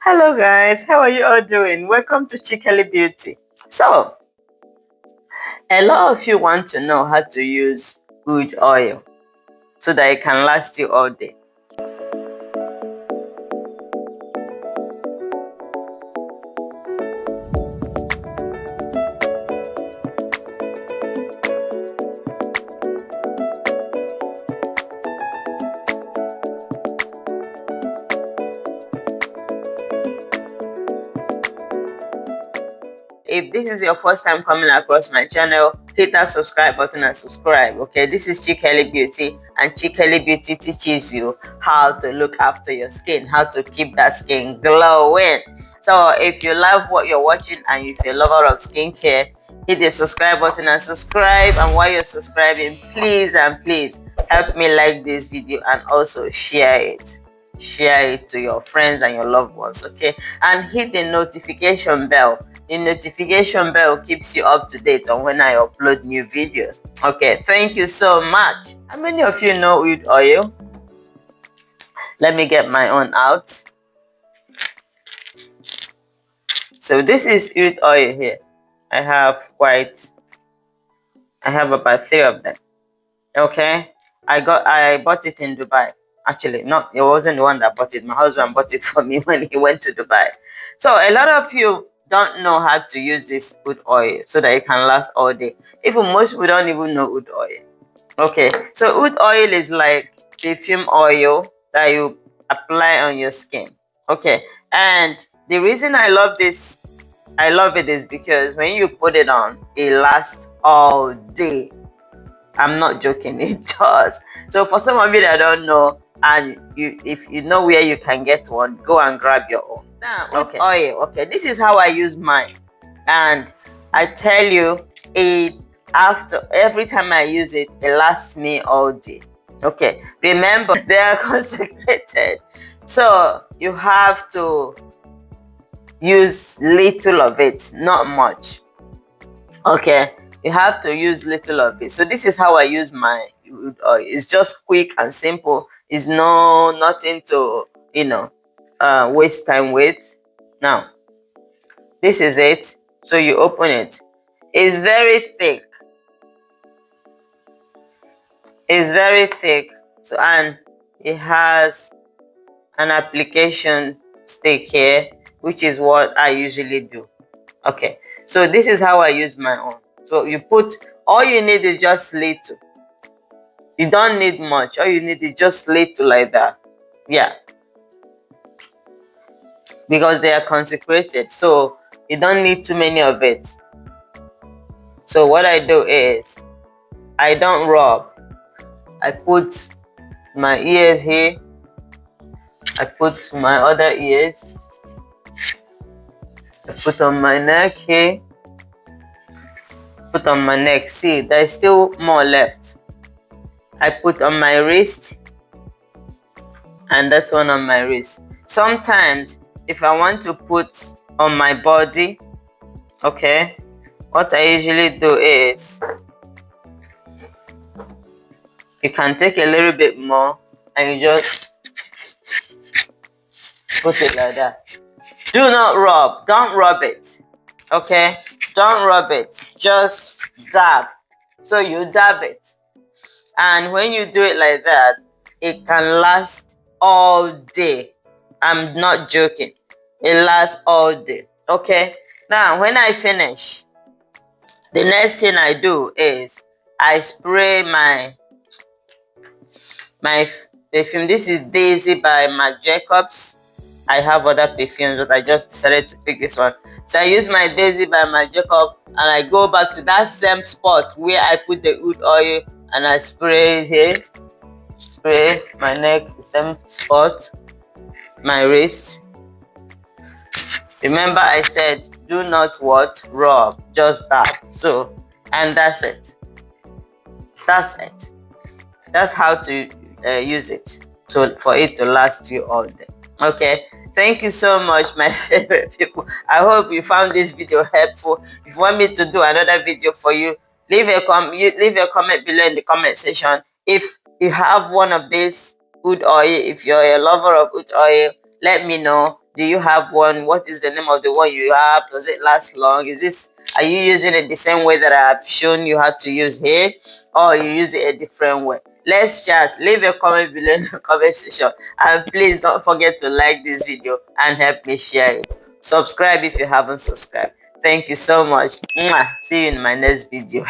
Hello guys, how are you all doing? Welcome to Chikelly Beauty. So, a lot of you want to know how to use oud oil so that it can last you all day. If this is your first time coming across my channel, hit that subscribe button and subscribe. Okay, this is Chikelly Beauty, and Chikelly Beauty teaches you how to look after your skin, how to keep that skin glowing. So if you love what you're watching and if you're a lover of skincare, hit the subscribe button and subscribe. And while you're subscribing, please and please help me like this video and also share it. Share it to your friends and your loved ones, okay? And hit the notification bell. The notification bell keeps you up to date on when I upload new videos. Okay, thank you so much. How many of you know oud oil? Let me get my own out. So this is oud oil here. I have about 3 of them. Okay, I bought it in Dubai. Actually, no, it wasn't the one that bought it. My husband bought it for me when he went to Dubai. So a lot of you don't know how to use this oud oil so that it can last all day. Even most people don't even know oud oil. Okay, so oud oil is like perfume oil that you apply on your skin. Okay, and the reason I love it is because when you put it on, it lasts all day. I'm not joking, it does. So for some of you that don't know, and if you know where you can get one, go and grab your own. Now, okay, oil. Okay, this is how I use mine, and I tell you, after every time I use it, it lasts me all day. Okay, remember they are consecrated, so you have to use little of it, not much. Okay, you have to use little of it. So this is how I use my oud oil. It's just quick and simple. It's nothing to waste time with. Now this is it. So you open it. It's very thick. It's very thick. So, and it has an application stick here, which is what I usually do. Okay, so this is how I use my own. So you put, all you need is just little. You don't need much. All you need is just little like that. Yeah, because they are consecrated, so you don't need too many of it. So what I do is, I don't rub. I put my ears here. I put my other ears. I put on my neck here. Put on my neck. See, there's still more left. I put on my wrist, and that's one on my wrist. Sometimes if I want to put on my body, okay, what I usually do is, you can take a little bit more and you just put it like that. Do not rub. Don't rub it. Okay, don't rub it. Just dab. So you dab it, and when you do it like that, it can last all day. I'm not joking. It lasts all day. Okay, now when I finish, the next thing I do is I spray my perfume. This is Daisy by Marc Jacobs. I have other perfumes, but I just decided to pick this one. So I use my Daisy by Marc Jacobs, and I go back to that same spot where I put the oud oil, and I spray here, spray my neck, the same spot, my wrist. Remember I said do not what? Rub, just dab. So, and that's it. That's it. That's how to use it, so for it to last you all day. Okay, thank you so much, my favorite people. I hope you found this video helpful. If you want me to do another video for you, leave a comment below in the comment section. If you have one of these oud oil, if you're a lover of oud oil, let me know. Do you have one? What is the name of the one you have? Does it last long? Are you using it the same way that I have shown you how to use here, or you use it a different way? Let's chat. Leave a comment below in the comment section, and please don't forget to like this video and help me share it. Subscribe if you haven't subscribed. Thank you so much. Mwah. See you in my next video.